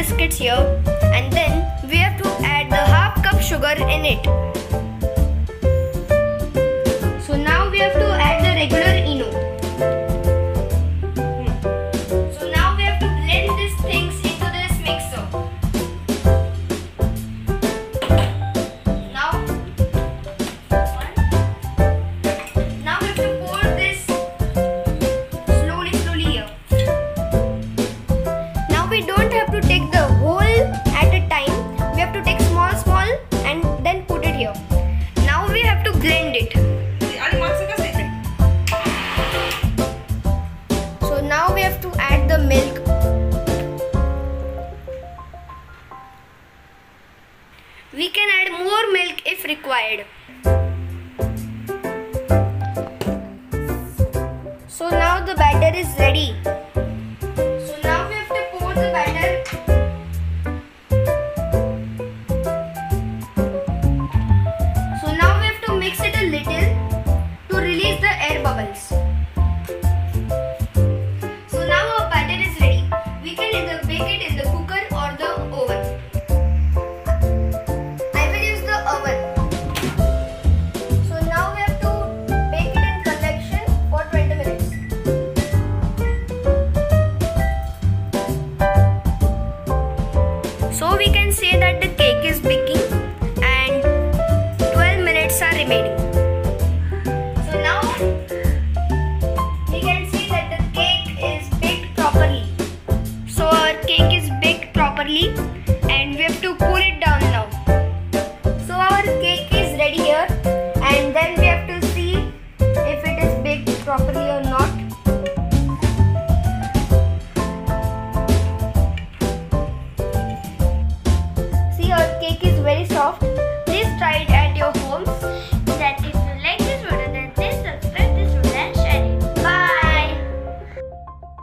biscuits here, and then we have to add the half cup sugar in it. So now we have to add the regular ENO. So now we have to blend these things into this mixer. Now we have to pour this slowly here. Now we don't have to take the whole at a time. We have to take small and then put it here. Now we have to blend it. So now we have to add the milk. We can add more milk if required. So now the batter is ready. So now we have to pour the batter. So now we have to mix it a little to release the air bubbles. So now our batter is ready. We can either bake it in the cooker or the oven. I will use the oven. So now we have to bake it in convection for 20 minutes. So we can say that the cake is baking and 12 minutes are remaining.